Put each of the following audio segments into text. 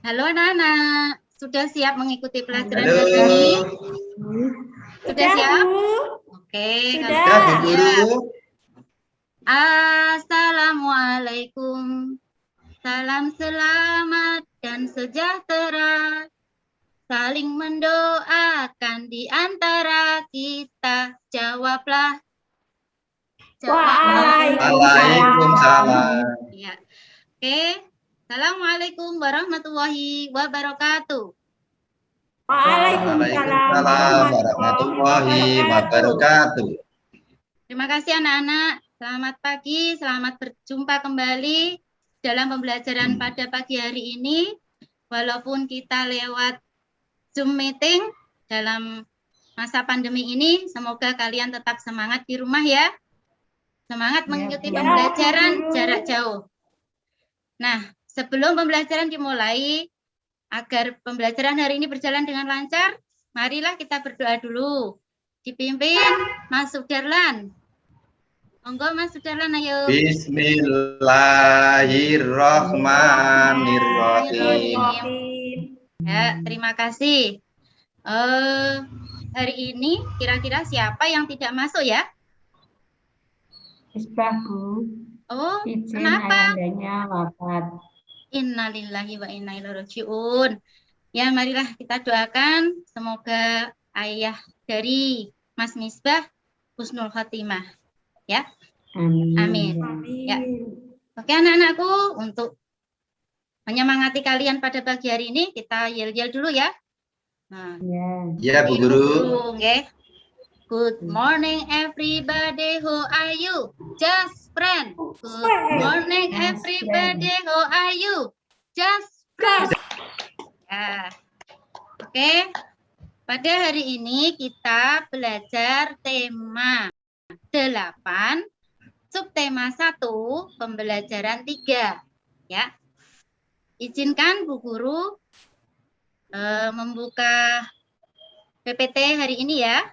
Halo anak-anak, sudah siap mengikuti pelajaran Halo. hari ini? Sudah Sudah, siap? Bu. Oke, Sudah. kalau Sudah, Bu siap. Guru. Assalamualaikum. Salam selamat dan sejahtera. Saling mendoakan di antara kita. Jawablah. Waalaikumsalam. Ya. Oke. Assalamualaikum warahmatullahi wabarakatuh. Waalaikumsalam warahmatullahi wabarakatuh. Terima kasih anak-anak. Selamat pagi, selamat berjumpa kembali dalam pembelajaran pada pagi hari ini. Walaupun kita lewat Zoom meeting dalam masa pandemi ini, semoga kalian tetap semangat di rumah ya. Semangat mengikuti pembelajaran jarak jauh. Nah, sebelum pembelajaran dimulai, agar pembelajaran hari ini berjalan dengan lancar, marilah kita berdoa dulu. Dipimpin Mas Sudarlan. Monggo Mas Sudarlan, ayo. Bismillahirrahmanirrahim. Ya, terima kasih. Hari ini kira-kira siapa yang tidak masuk ya? Misbah, Bu. Oh, Izin kenapa? ayandanya wafat. Innalillahi wa inna ilaihi raji'un. Ya, marilah kita doakan semoga ayah dari Mas Misbah husnul khotimah. Ya. Amin. Ya. Oke anak-anakku, untuk menyemangati kalian pada pagi hari ini, kita yel-yel dulu ya. Nah, ya Bu Guru. Okay. Good morning everybody, how are you? Just friend. Good morning everybody, how are you? Just friend. Ya. Oke. Pada hari ini kita belajar tema 8, subtema 1, pembelajaran 3. Ya. Izinkan Bu Guru membuka PPT hari ini ya.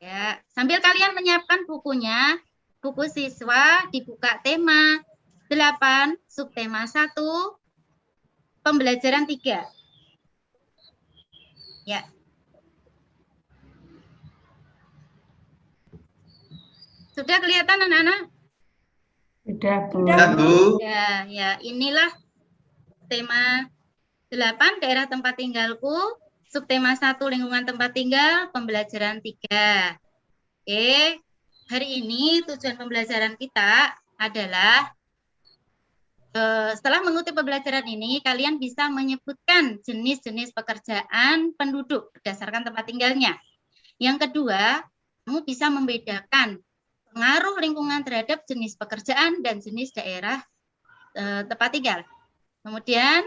Ya, sambil kalian menyiapkan bukunya, buku siswa dibuka tema 8, subtema 1, pembelajaran 3. Ya. Sudah kelihatan anak-anak? Sudah, Bu. Ya, inilah tema 8, daerah tempat tinggalku. Subtema 1, lingkungan tempat tinggal, pembelajaran 3. Oke, hari ini tujuan pembelajaran kita adalah setelah mengikuti pembelajaran ini, kalian bisa menyebutkan jenis-jenis pekerjaan penduduk berdasarkan tempat tinggalnya. Yang kedua, kamu bisa membedakan pengaruh lingkungan terhadap jenis pekerjaan dan jenis daerah tempat tinggal. Kemudian,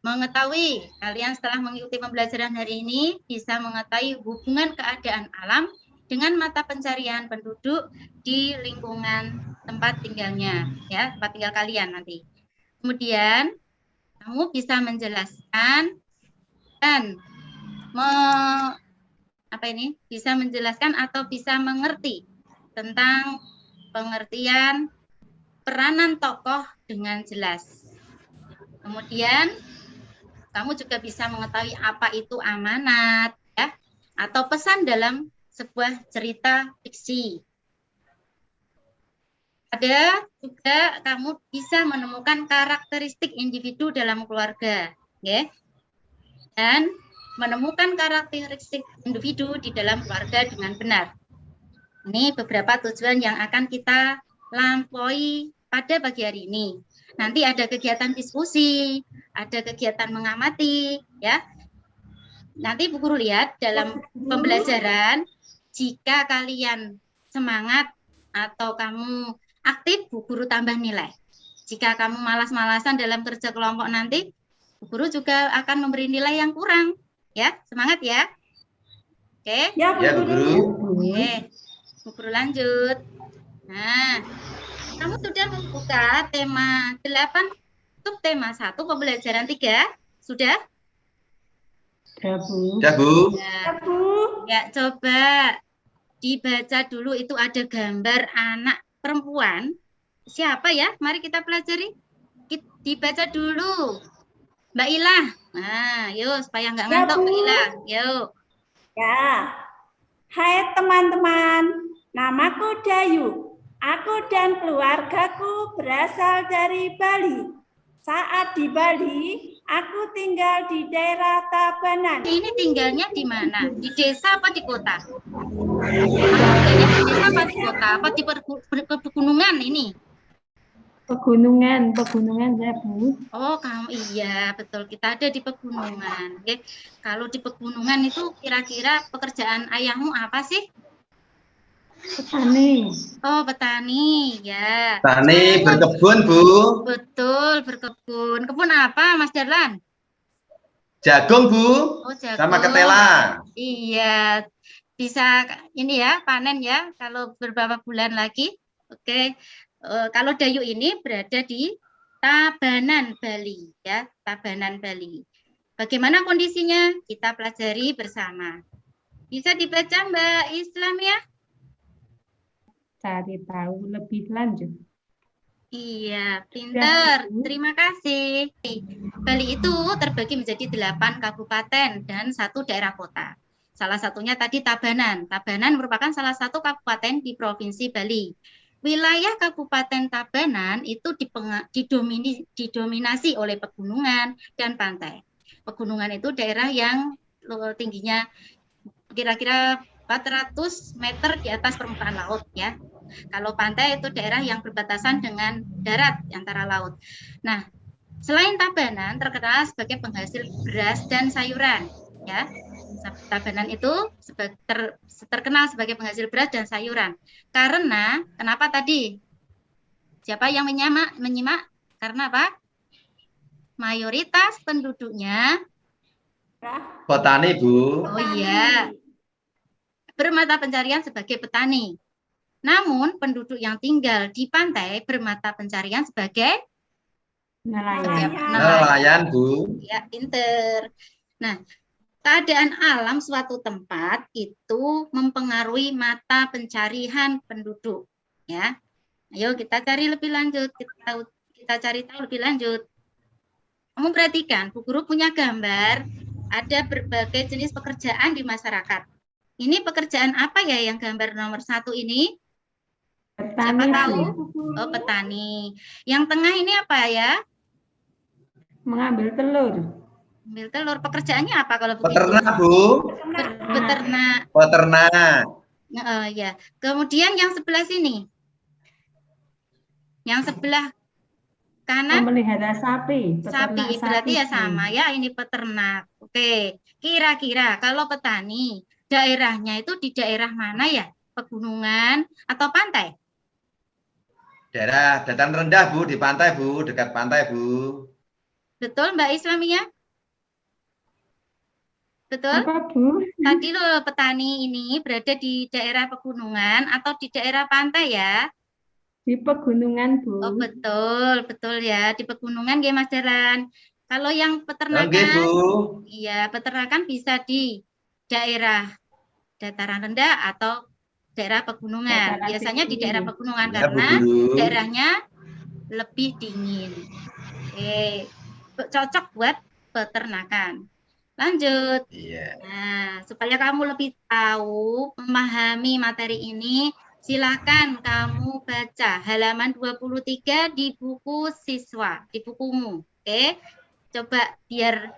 mengetahui, kalian setelah mengikuti pembelajaran hari ini bisa mengetahui hubungan keadaan alam dengan mata pencarian penduduk di lingkungan tempat tinggalnya, ya, tempat tinggal kalian nanti. Kemudian kamu bisa menjelaskan dan bisa menjelaskan atau bisa mengerti tentang pengertian peranan tokoh dengan jelas. Kemudian kamu juga bisa mengetahui apa itu amanat, ya, atau pesan dalam sebuah cerita fiksi. Ada juga kamu bisa menemukan karakteristik individu dalam keluarga, ya, dan menemukan karakteristik individu di dalam keluarga dengan benar. Ini beberapa tujuan yang akan kita lampaui pada pagi hari ini. Nanti ada kegiatan diskusi, ada kegiatan mengamati, ya. Nanti Bu Guru lihat dalam pembelajaran, jika kalian semangat atau kamu aktif, Bu Guru tambah nilai. Jika kamu malas-malasan dalam kerja kelompok nanti, Bu Guru juga akan memberi nilai yang kurang. Ya, semangat ya. Oke? Ya, Bu Guru. Oke, Bu Guru lanjut. Nah, kamu sudah membuka tema 8, subtema 1, pembelajaran 3? Sudah? Ya, Bu. Ya, Bu. Ya, coba dibaca dulu, itu ada gambar anak perempuan. Siapa ya? Mari kita pelajari. Dibaca dulu. Mbak Ilah. Nah, yuk supaya nggak Ya, ngantuk Bu. Mbak Ilah. Yuk. Ya. Hai teman-teman, namaku Dayu. Aku dan keluargaku berasal dari Bali. Saat di Bali, aku tinggal di daerah Tabanan. Ini tinggalnya di mana? Di desa apa di kota? Tinggalnya di desa apa di kota? Apa di pegunungan ini? Pegunungan ya Bu. Oh, kamu iya, betul. Kita ada di pegunungan. Oke. Kalau di pegunungan itu kira-kira pekerjaan ayahmu apa sih? Petani. Oh, petani, ya. Tani berkebun, Bu. Betul, berkebun. Kebun apa, Mas Darlan? Jagung, Bu. Oh, jagung. Sama ketela. Iya, bisa ini ya, panen ya, kalau beberapa bulan lagi. Oke. Kalau Dayu ini berada di Tabanan, Bali, ya, Tabanan, Bali. Bagaimana kondisinya? Kita pelajari bersama. Bisa dibaca Mbak Islam ya? Cari tahu lebih lanjut. Iya, pinter. Bu. Terima kasih. Bali itu terbagi menjadi 8 kabupaten dan 1 daerah kota. Salah satunya tadi Tabanan. Tabanan merupakan salah satu kabupaten di Provinsi Bali. Wilayah Kabupaten Tabanan itu didominasi oleh pegunungan dan pantai. Pegunungan itu daerah yang tingginya kira-kira 400 meter di atas permukaan laut ya. Kalau pantai itu daerah yang berbatasan dengan darat antara laut. Nah, selain Tabanan terkenal sebagai penghasil beras dan sayuran ya. Tabanan itu terkenal sebagai penghasil beras dan sayuran. Karena kenapa tadi? Siapa yang menyimak? Karena apa? Mayoritas penduduknya Petani, Bu. oh iya, bermata pencarian sebagai petani. Namun penduduk yang tinggal di pantai bermata pencarian sebagai Nelayan. Nelayan, Bu. Ya, pinter. Nah, keadaan alam suatu tempat itu mempengaruhi mata pencarian penduduk. Ya, ayo kita cari lebih lanjut. Kita cari tahu lebih lanjut. Kamu perhatikan, Bu Guru punya gambar. Ada berbagai jenis pekerjaan di masyarakat. Ini pekerjaan apa ya yang gambar nomor 1 ini? Petani. Siapa tahu? Oh, petani. Yang tengah ini apa ya? Mengambil telur. Ambil telur. Pekerjaannya apa kalau begitu? Peternak, Bu. Peternak. Peternak. Ya. Kemudian yang sebelah sini. Yang sebelah kanan Memelihara sapi. sapi. Berarti ya sama ya, ini peternak. Oke. Kira-kira kalau petani, daerahnya itu di daerah mana ya? Pegunungan atau pantai? Daerah dataran rendah, Bu, di pantai, Bu, dekat pantai, Bu. Betul, Mbak Islamia? Betul? Apa, Bu? Tadi loh petani ini berada di daerah pegunungan atau di daerah pantai ya? Di pegunungan, Bu. Oh, betul ya, di pegunungan ya Mas Darlan. Kalau yang Oke, peternakan, Bu. iya, peternakan bisa di daerah dataran rendah atau daerah pegunungan. Dataran Biasanya di tinggi. daerah pegunungan Ya, Bu karena Guru. daerahnya lebih dingin. Oke, cocok buat peternakan. Lanjut. Iya. Nah, supaya kamu lebih tahu, memahami materi ini, silakan kamu baca halaman 23 di buku siswa, di bukumu. Oke, coba biar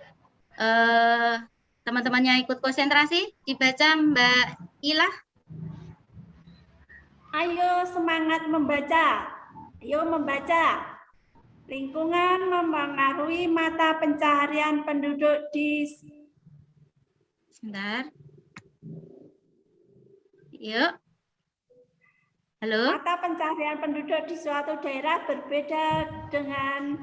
teman-temannya ikut konsentrasi, dibaca Mbak Ilah. Ayo semangat membaca. Ayo membaca. Lingkungan mempengaruhi mata pencaharian penduduk di... Sebentar. Yuk. Halo. Mata pencaharian penduduk di suatu daerah berbeda dengan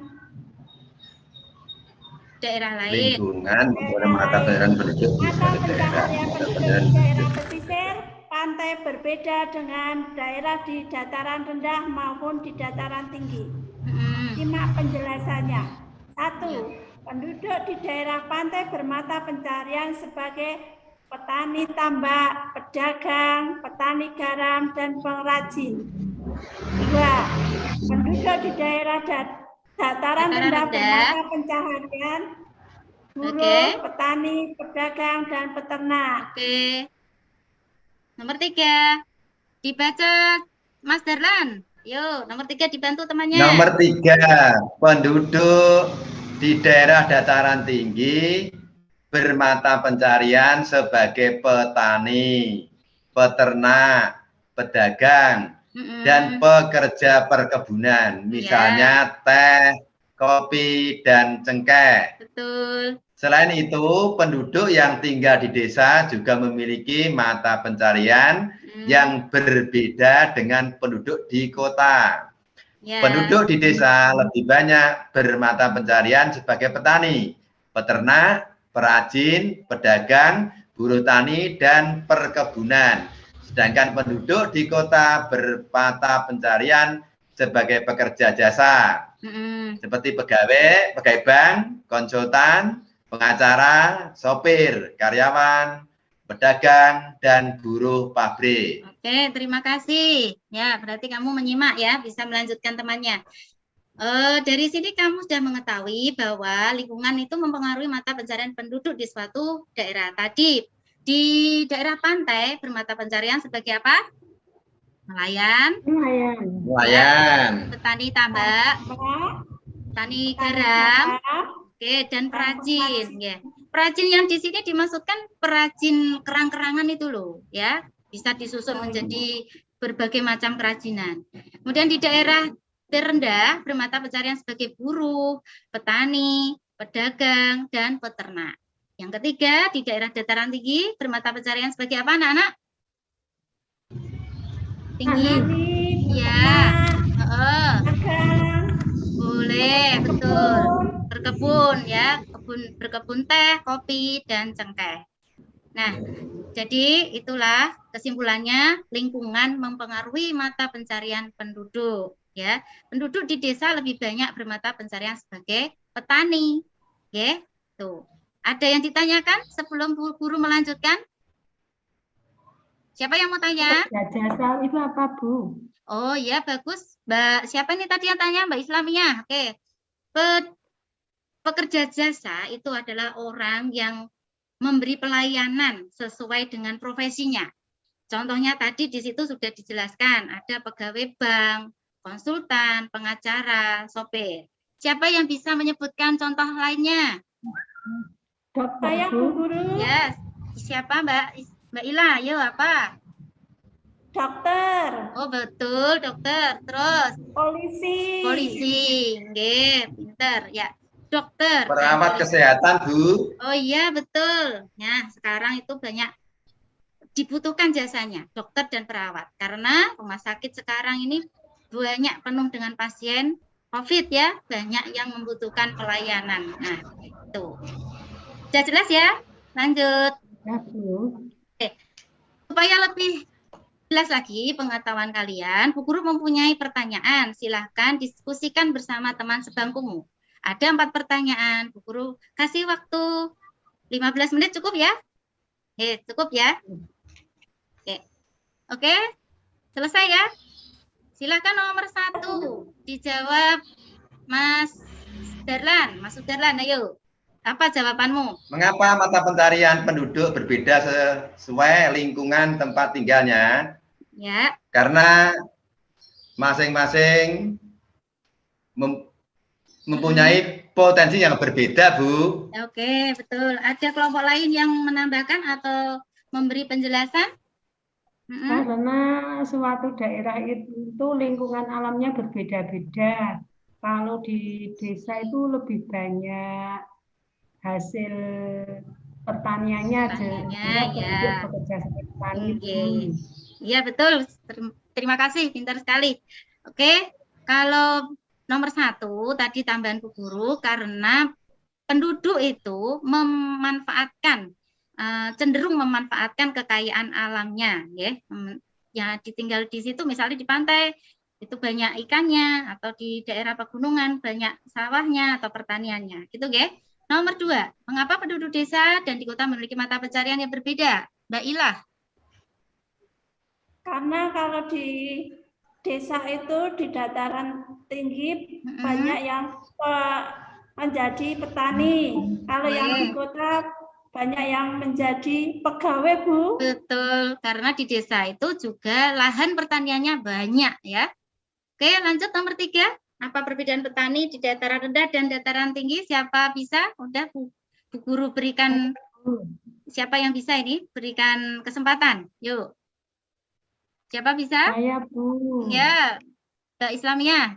Daerah lain. Lingkungan mempengaruhi mata pencaharian penduduk di mata suatu daerah. pencaharian penduduk di daerah pesisir pantai berbeda dengan daerah di dataran rendah maupun di dataran tinggi. Simak penjelasannya. 1. Penduduk di daerah pantai bermata pencaharian sebagai petani tambak, pedagang, petani garam, dan pengrajin. 2. Penduduk di daerah Dataran rendah bermata pencaharian buruh, petani, pedagang, dan peternak. Oke. Nomor 3. Dibaca Mas Darlan. Yuk, nomor 3 dibantu temannya. Nomor 3, penduduk di daerah dataran tinggi bermata pencarian sebagai petani, peternak, pedagang, dan pekerja perkebunan. Misalnya teh, kopi, dan cengkeh. Betul. Selain itu, penduduk yang tinggal di desa juga memiliki mata pencarian yang berbeda dengan penduduk di kota. Penduduk di desa lebih banyak bermata pencarian sebagai petani, peternak, perajin, pedagang, buruh tani, dan perkebunan. Sedangkan penduduk di kota bermata pencarian sebagai pekerja jasa, seperti pegawai bank, konsultan, pengacara, sopir, karyawan, pedagang, dan buruh pabrik. Oke, terima kasih. Ya, berarti kamu menyimak ya, bisa melanjutkan temannya. Dari sini kamu sudah mengetahui bahwa lingkungan itu mempengaruhi mata pencarian penduduk di suatu daerah. Tadi di daerah pantai bermata pencarian sebagai apa? Nelayan. Petani tambak. Petani garam. Oke, dan perajin. Ya. Perajin yang di sini dimaksudkan perajin kerang-kerangan itu loh, ya. Bisa disusun menjadi berbagai macam kerajinan. Kemudian di daerah terendah bermata pencarian sebagai buruh, petani, pedagang, dan peternak. Yang ketiga, di daerah dataran tinggi bermata pencarian sebagai apa, anak-anak? Tinggi. Ya. Boleh, betul. Berkebun ya, berkebun teh, kopi, dan cengkeh. Nah, jadi itulah kesimpulannya, lingkungan mempengaruhi mata pencarian penduduk. Ya, penduduk di desa lebih banyak bermata pencarian sebagai petani. Oke, tuh. Ada yang ditanyakan sebelum guru melanjutkan? Siapa yang mau tanya? Jasa itu apa, Bu? Oh ya, bagus. Mbak, siapa ini tadi yang tanya? Mbak Islamiyah. Oke. Pekerja jasa itu adalah orang yang memberi pelayanan sesuai dengan profesinya. Contohnya tadi di situ sudah dijelaskan, ada pegawai bank, konsultan, pengacara, sopir. Siapa yang bisa menyebutkan contoh lainnya? Dokter, Bu Guru. Ya, siapa Mbak Ila? Ayo apa? Dokter. Oh betul, dokter. Terus? Polisi. Nggih, pinter. Ya, dokter. Perawat kesehatan, Bu. Oh iya, betul. Nah, sekarang itu banyak dibutuhkan jasanya, dokter dan perawat. Karena rumah sakit sekarang ini banyak penuh dengan pasien COVID ya, banyak yang membutuhkan pelayanan. Nah, itu. Sudah jelas ya? Lanjut. Ya, Bu. Oke. Supaya lebih jelas lagi pengetahuan kalian, Bu Guru mempunyai pertanyaan. Silahkan diskusikan bersama teman sebangkumu. Ada 4 pertanyaan. Bu Guru kasih waktu 15 menit cukup ya? Cukup ya? Oke. Selesai ya? Silakan nomor 1 dijawab Mas Darlan. Mas Darlan, ayo. Apa jawabanmu? Mengapa mata pencarian penduduk berbeda sesuai lingkungan tempat tinggalnya? Ya. Karena masing-masing mempunyai potensi yang berbeda, Bu. Oke, betul. Ada kelompok lain yang menambahkan atau memberi penjelasan? Karena suatu daerah itu lingkungan alamnya berbeda-beda. Kalau di desa itu lebih banyak hasil pertaniannya, ya. Bekerja sebagai petani. Iya, betul. Terima kasih, pintar sekali. Oke, kalau nomor 1 tadi tambahan Bu Guru, karena penduduk itu cenderung memanfaatkan kekayaan alamnya, ya. Yang ditinggal di situ, misalnya di pantai itu banyak ikannya, atau di daerah pegunungan banyak sawahnya atau pertaniannya, gitu, ya. Nomor 2, mengapa penduduk desa dan di kota memiliki mata pencarian yang berbeda? Mbak Ilah. Karena kalau di desa itu di dataran tinggi banyak yang menjadi petani. Kalau yang di kota banyak yang menjadi pegawai, Bu. Betul, karena di desa itu juga lahan pertaniannya banyak ya. Oke, lanjut nomor 3. Apa perbedaan petani di dataran rendah dan dataran tinggi? Siapa bisa? Udah Bu Guru berikan. Siapa yang bisa ini? Berikan kesempatan. Yuk. Siapa bisa? Saya, Bu. Ya, Mbak Islamia.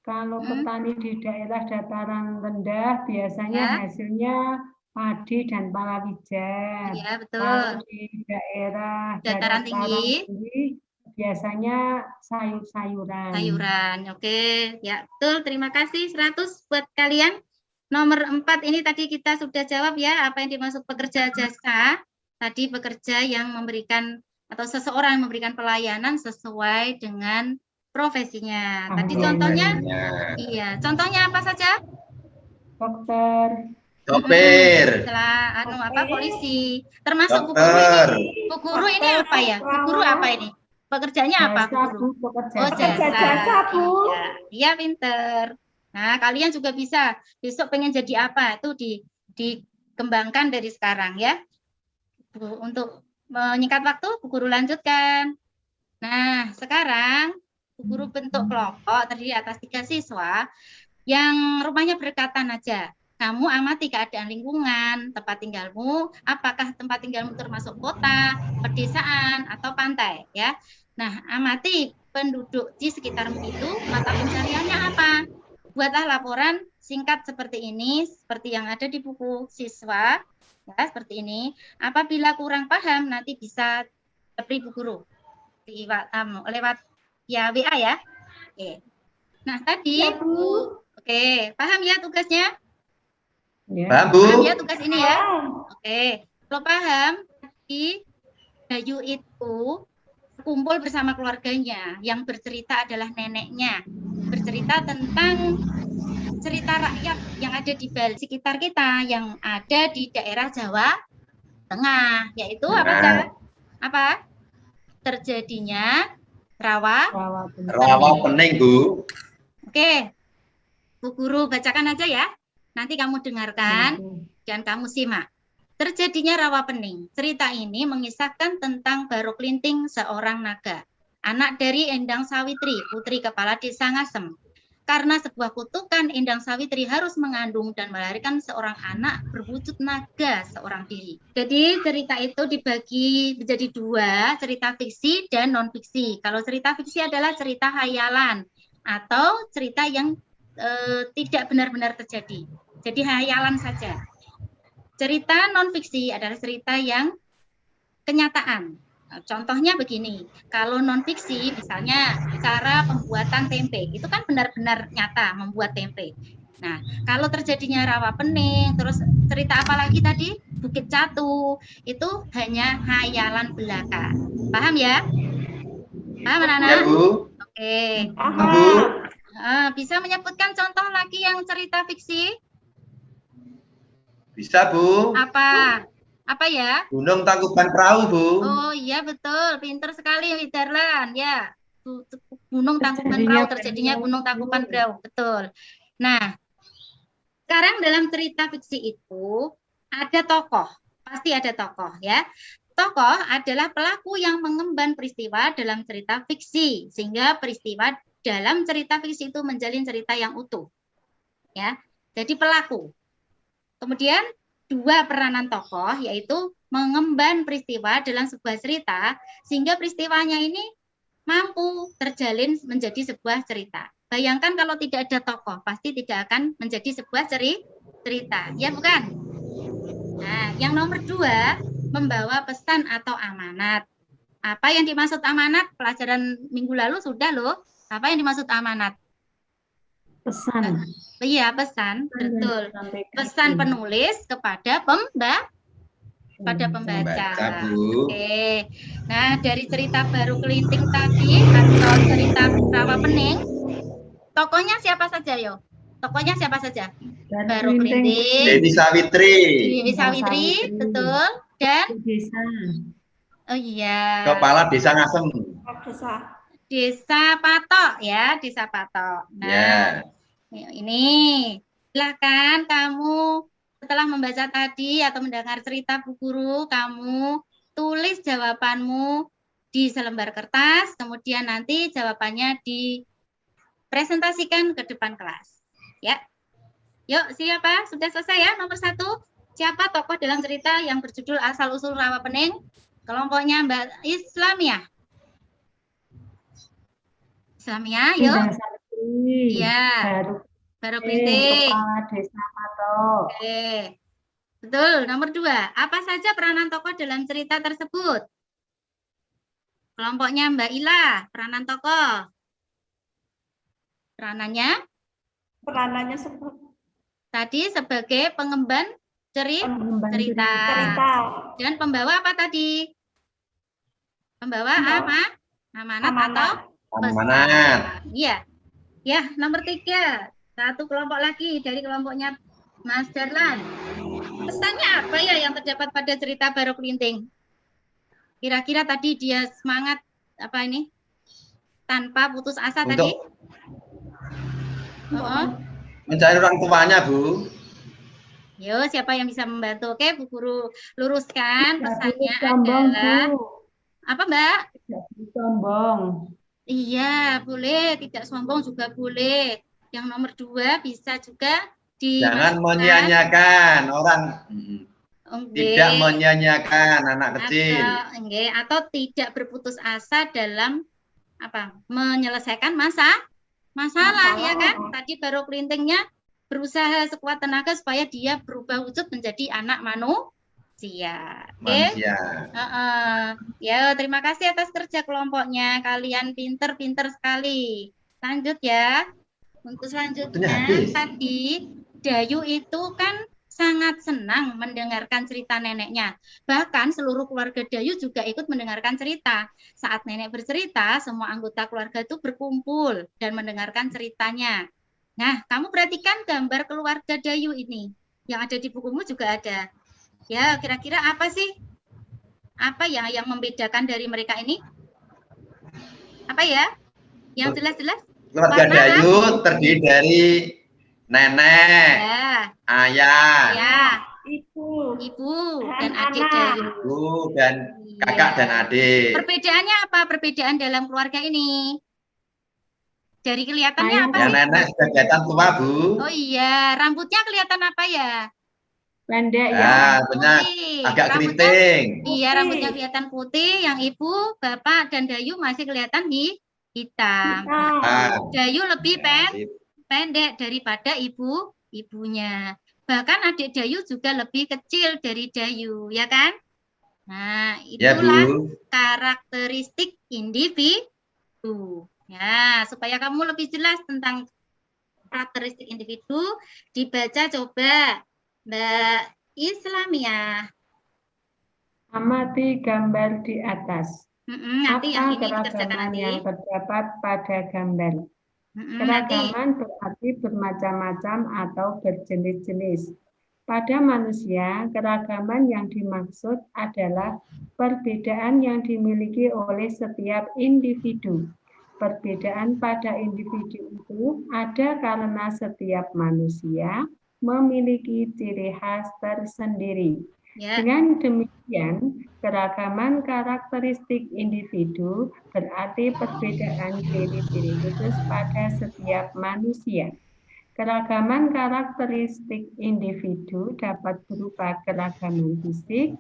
Kalau petani di daerah dataran rendah biasanya hasilnya padi dan palawija. Iya, betul. Kalau di daerah dataran tinggi biasanya sayur-sayuran. Sayuran, oke. Ya, betul. Terima kasih 100 buat kalian. Nomor 4 ini tadi kita sudah jawab ya, apa yang dimaksud pekerja jasa. Tadi pekerja yang memberikan atau seseorang memberikan pelayanan sesuai dengan profesinya. Tadi contohnya, iya. Contohnya apa saja? Dokter. Sopir. Polisi. Termasuk Bu Guru ini. Bu Guru ini apa ya? Bu Guru apa ini? Pekerjaannya apa, Bu Guru? Oh, jasa, Bu. Iya, pinter. Nah, kalian juga bisa. Besok pengen jadi apa? Itu dikembangkan dari sekarang ya. Bu, untuk menyingkat waktu, Bu Guru lanjutkan. Nah, sekarang Bu Guru bentuk kelompok terdiri atas 3 siswa yang rumahnya berdekatan aja. Kamu amati keadaan lingkungan, tempat tinggalmu, apakah tempat tinggalmu termasuk kota, pedesaan, atau pantai, ya. Nah, amati penduduk di sekitarmu itu, mata pencariannya apa? Buatlah laporan singkat seperti ini, seperti yang ada di buku siswa, ya, seperti ini. Apabila kurang paham, nanti bisa beri Bu Guru lewat ya WA ya. Oke. Nah, tadi Ya, Bu. Oke, paham ya tugasnya? Ya. Paham, Bu? Paham ya tugas ini ya? Oke, kalau paham, tadi Bayu itu kumpul bersama keluarganya. Yang bercerita adalah neneknya. Bercerita tentang cerita rakyat yang ada di sekitar kita, yang ada di daerah Jawa Tengah, yaitu apa? Terjadinya rawa pening, Bu. Oke, Bu Guru bacakan aja ya. Nanti kamu dengarkan dan kamu simak. Terjadinya rawa pening. Cerita ini mengisahkan tentang Baru Klinting, seorang naga, anak dari Endang Sawitri, putri kepala desa Ngasem. Karena sebuah kutukan, Endang Sawitri harus mengandung dan melahirkan seorang anak berwujud naga seorang diri. Jadi cerita itu dibagi menjadi 2, cerita fiksi dan non-fiksi. Kalau cerita fiksi adalah cerita hayalan atau cerita yang tidak benar-benar terjadi. Jadi hayalan saja. Cerita non-fiksi adalah cerita yang kenyataan. Contohnya begini, kalau non-fiksi misalnya cara pembuatan tempe, itu kan benar-benar nyata membuat tempe. Nah, kalau terjadinya rawa pening, terus cerita apa lagi tadi? Bukit Catu, itu hanya hayalan belaka. Paham ya? Paham, anak-anak? Ya, Bu. Oke. Bu. Bisa menyebutkan contoh lagi yang cerita fiksi? Bisa, Bu. Apa ya? Gunung Tangkuban Perahu, Bu. Oh iya, betul, pinter sekali Widarlan ya. Gunung Tangkuban Perahu, terjadinya Gunung Tangkuban Perahu, betul. Nah, sekarang dalam cerita fiksi itu ada tokoh, pasti ada tokoh ya. Tokoh adalah pelaku yang mengemban peristiwa dalam cerita fiksi, sehingga peristiwa dalam cerita fiksi itu menjalin cerita yang utuh. Ya. Jadi pelaku. Kemudian 2 peranan tokoh, yaitu mengemban peristiwa dalam sebuah cerita sehingga peristiwanya ini mampu terjalin menjadi sebuah cerita. Bayangkan kalau tidak ada tokoh, pasti tidak akan menjadi sebuah cerita, ya bukan? Nah, yang nomor 2, membawa pesan atau amanat. Apa yang dimaksud amanat? Pelajaran minggu lalu sudah loh. Apa yang dimaksud amanat? Pesan. Iya, pesan, betul. Pesan penulis kepada pembaca. Oke. Nah, dari cerita Baru Klinting tadi atau cerita rawa pening, tokohnya siapa saja, yo? Tokohnya siapa saja? Baru Klinting, Dewi Sawitri. Dewi Sawitri, betul. Dan desa. oh iya. Kepala Desa Ngasem. Desa Patok ya, Desa Patok. Ya. Ini silahkan kamu setelah membaca tadi atau mendengar cerita Bu Guru, kamu tulis jawabanmu di selembar kertas, kemudian nanti jawabannya dipresentasikan ke depan kelas. Ya, yuk siapa? Sudah selesai ya? Nomor 1, siapa tokoh dalam cerita yang berjudul Asal Usul Rawa Pening? Kelompoknya Mbak Islamiyah. Islamiyah, yuk. Sudah Sakti. Iya. Baru Klinting. Kepala Desa Patok. Oke. Betul. Nomor 2. Apa saja peranan tokoh dalam cerita tersebut? Kelompoknya Mbak Ila. Peranan tokoh. Peranannya? Peranannya seperti Tadi sebagai pengemban cerita. Dan pembawa apa tadi? Pembawa apa? Amanat atau? Amanat. Iya. Ya, nomor 3. Satu kelompok lagi dari kelompoknya Mas Darlan. Pesannya apa ya yang terdapat pada cerita Baru Klinting? Kira-kira tadi dia semangat apa ini? Tanpa putus asa Untuk tadi? mencari orang tuanya, Bu. Yo, siapa yang bisa membantu? Oke, Bu Guru luruskan pesannya Sombong, adalah Bu. apa, Mbak? Tidak sombong. Iya, boleh. Tidak sombong juga boleh. Yang nomor 2 bisa juga Jangan menyia-nyiakan orang. Tidak menyia-nyiakan anak kecil. Atau tidak berputus asa dalam apa? Menyelesaikan masalah ya kan? Tadi Baru Klintingnya berusaha sekuat tenaga supaya dia berubah wujud menjadi anak manusia. Manusia. Ya, terima kasih atas kerja kelompoknya. Kalian pinter-pinter sekali. Lanjut ya. Untuk selanjutnya tadi Dayu itu kan sangat senang mendengarkan cerita neneknya. Bahkan seluruh keluarga Dayu juga ikut mendengarkan cerita. Saat nenek bercerita, semua anggota keluarga itu berkumpul dan mendengarkan ceritanya. Nah, kamu perhatikan gambar keluarga Dayu ini. Yang ada di bukumu juga ada. Ya, kira-kira apa sih? Apa ya yang membedakan dari mereka ini? Apa ya? Yang jelas-jelas? Keluarga Dayu terdiri dari nenek, ayah, ibu, dan adik Dayu. Ibu dan kakak dan adik. Perbedaannya apa? Perbedaan dalam keluarga ini? Dari kelihatannya apa ya, sih? Nenek sudah kelihatan tua, Bu. Oh iya, rambutnya kelihatan apa ya? Pendek ya. Benar. Agak keriting. Iya, rambutnya kelihatan putih. Yang ibu, bapak, dan Dayu masih kelihatan hitam. Dayu lebih pendek daripada ibunya. Bahkan adik Dayu juga lebih kecil dari Dayu, ya kan? Nah, itulah karakteristik individu. Ya, supaya kamu lebih jelas tentang karakteristik individu, dibaca coba Mbak Islamiyah. Amati gambar di atas. Nanti yang ini keragaman yang terdapat pada gambar? Keragaman berarti bermacam-macam atau berjenis-jenis. Pada manusia, keragaman yang dimaksud adalah perbedaan yang dimiliki oleh setiap individu. Perbedaan pada individu itu ada karena setiap manusia memiliki ciri khas tersendiri. Dengan demikian, keragaman karakteristik individu berarti perbedaan ciri-ciri khusus pada setiap manusia. Keragaman karakteristik individu dapat berupa keragaman fisik.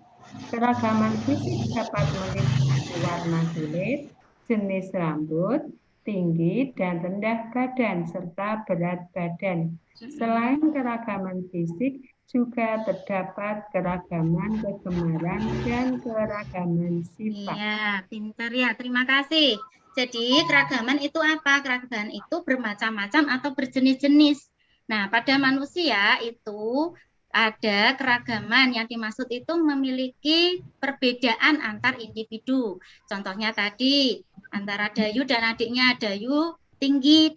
Keragaman fisik dapat meliputi warna kulit, jenis rambut, tinggi dan rendah badan, serta berat badan. Selain keragaman fisik, juga terdapat keragaman kegemaran dan keragaman sifat. Iya, pintar ya. Terima kasih. Jadi keragaman itu apa? Keragaman itu bermacam-macam atau berjenis-jenis. Nah, pada manusia itu ada keragaman yang dimaksud itu memiliki perbedaan antar individu. Contohnya tadi antara Dayu dan adiknya. Dayu tinggi,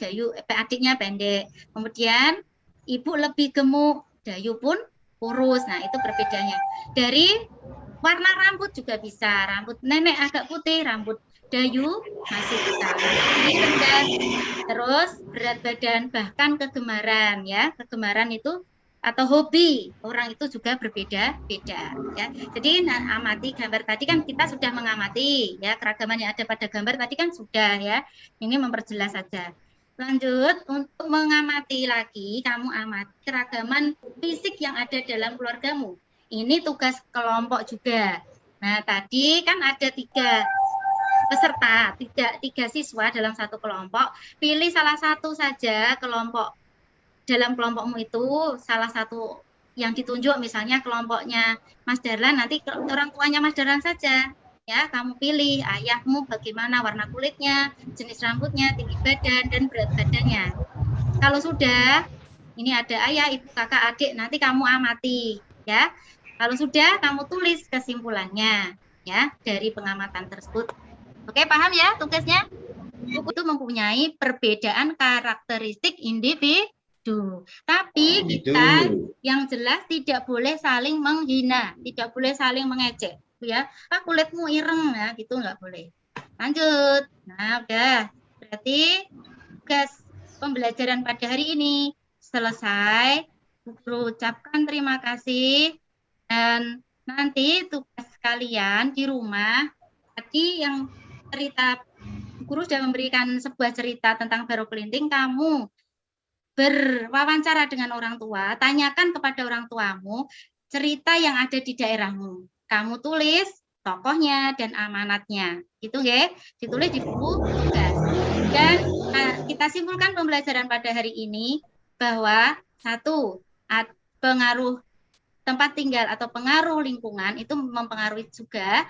adiknya pendek. Kemudian ibu lebih gemuk, Dayu pun kurus. Nah, itu perbedaannya. Dari warna rambut juga bisa. Rambut nenek agak putih, rambut Dayu masih bisa. Tinggi rendah, terus berat badan, bahkan kegemaran ya. Kegemaran itu atau hobi orang itu juga berbeda-beda ya. Jadi amati gambar tadi kan kita sudah mengamati ya, keragaman yang ada pada gambar tadi kan sudah ya. Ini memperjelas saja. Lanjut, untuk mengamati lagi, kamu amati keragaman fisik yang ada dalam keluargamu. Ini tugas kelompok juga. Nah, tadi kan ada 3 peserta, tiga siswa dalam satu kelompok. Pilih salah satu saja kelompok. Dalam kelompokmu itu salah satu yang ditunjuk, misalnya kelompoknya Mas Darlan, nanti orang tuanya Mas Darlan saja. Ya, kamu pilih ayahmu bagaimana warna kulitnya, jenis rambutnya, tinggi badan, dan berat badannya. Kalau sudah, ini ada ayah, ibu, kakak, adik, nanti kamu amati. Ya, kalau sudah, kamu tulis kesimpulannya ya dari pengamatan tersebut. Oke, paham ya tugasnya? Buku itu mempunyai perbedaan karakteristik individu. Tapi kita yang jelas tidak boleh saling menghina, tidak boleh saling mengejek. Ya, kulitmu ireng ya, gitu nggak boleh. Lanjut. Nah, udah. Berarti tugas pembelajaran pada hari ini selesai. Guru ucapkan terima kasih. Dan nanti tugas kalian di rumah, tadi yang cerita, guru sudah memberikan sebuah cerita tentang Baro Kelinting, kamu berwawancara dengan orang tua, tanyakan kepada orang tuamu cerita yang ada di daerahmu. Kamu tulis tokohnya dan amanatnya. Gitu ya, ditulis di buku tugas. Dan kita simpulkan pembelajaran pada hari ini bahwa 1, pengaruh tempat tinggal atau pengaruh lingkungan itu mempengaruhi juga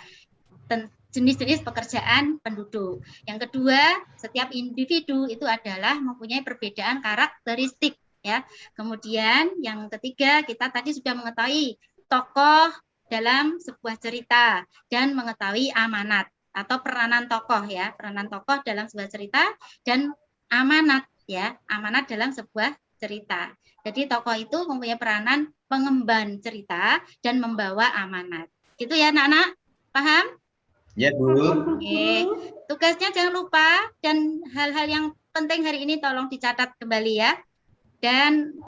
jenis-jenis pekerjaan penduduk. Yang kedua, setiap individu itu adalah mempunyai perbedaan karakteristik ya. Kemudian yang ketiga, kita tadi sudah mengetahui tokoh dalam sebuah cerita dan mengetahui amanat atau peranan tokoh ya, peranan tokoh dalam sebuah cerita dan amanat ya, amanat dalam sebuah cerita. Jadi tokoh itu mempunyai peranan pengemban cerita dan membawa amanat. Gitu ya anak-anak? Paham? Ya, Bu. Oke. Tugasnya jangan lupa dan hal-hal yang penting hari ini tolong dicatat kembali ya. Dan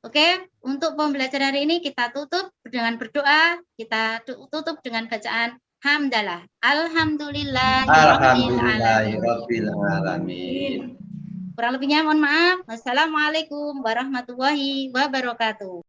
oke, untuk pembelajaran hari ini kita tutup dengan berdoa, kita tutup dengan bacaan hamdalah. Alhamdulillahirabbil alamin. Kurang lebihnya mohon maaf. Wassalamualaikum warahmatullahi wabarakatuh.